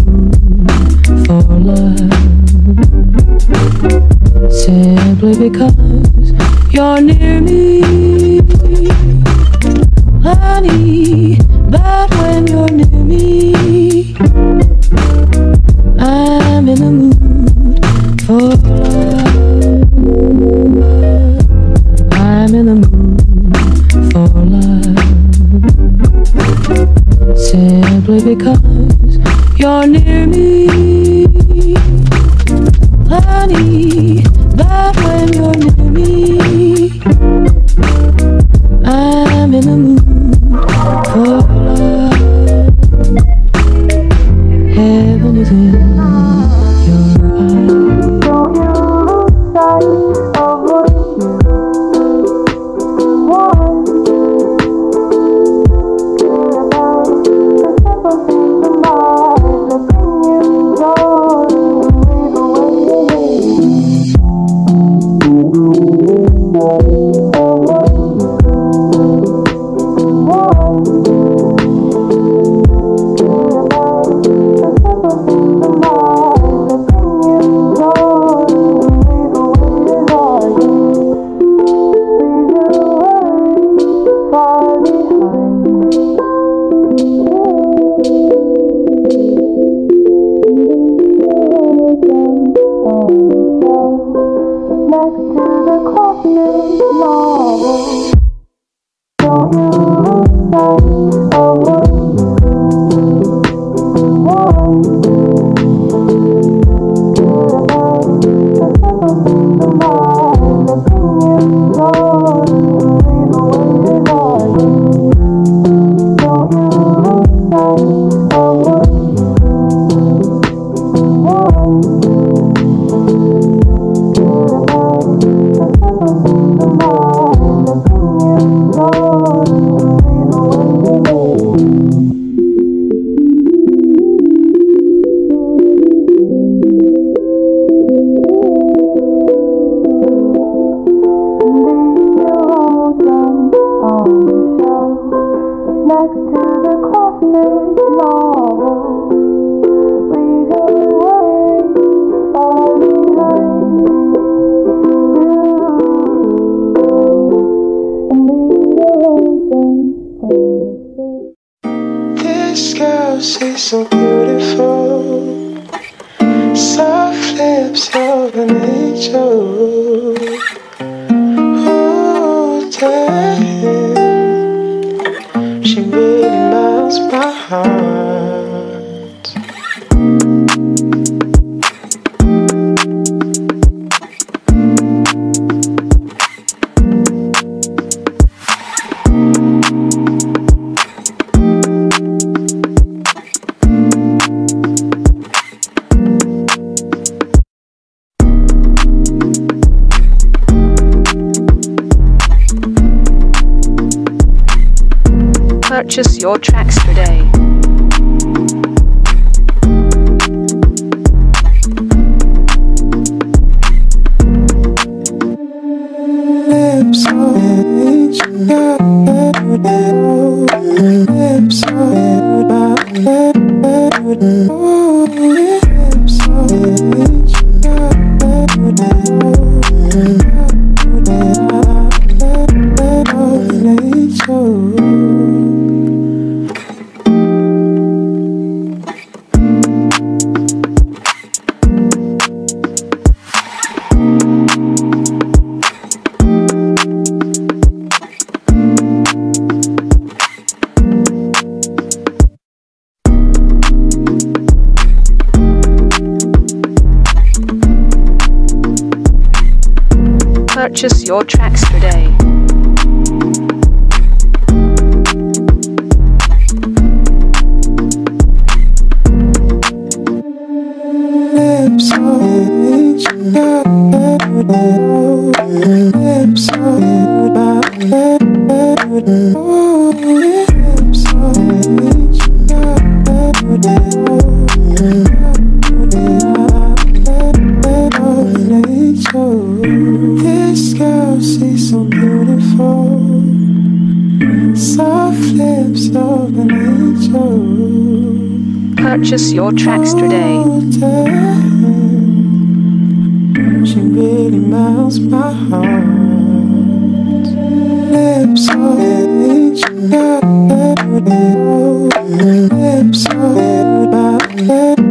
mood for love, simply because you're near me, honey. But when you're near me, I'm in the mood for love. I'm in the mood for love, simply because you're near me, honey. But when you're near me, I'm in the mood for love. Heaven is in your eyes. Don't you lose sight of what you want? Care about the simple things in life that bring you joy and lead the way. Of what you want. Care about the simple things in life that bring you joy and lead the way. Leave your worries far behind. Next to the classic novel. Don't you lose sight of what you want. Care about the simple things in life that bring you joy and lead the way. Don't you lose sight of what you want. Care about the simple things in life that bring you joy and lead the way. Leave your lonesome on the shelf next to the classic novel. Leave your worries far behind and leave your lonesome on the shelf. This girl, she's so beautiful. Soft lips of an angel. Oh, damn. She really melts my heart. Purchase your tracks today. Lips of an angel. Lips of an angel. Oh, lips of an angel. Purchase your tracks today. Lips of an angel. Lips of an angel. Oh, lips of an angel. This girl, she's so beautiful. Soft lips of an angel. Purchase your tracks today. She really melts my heart. Lips on it, she got lips on it,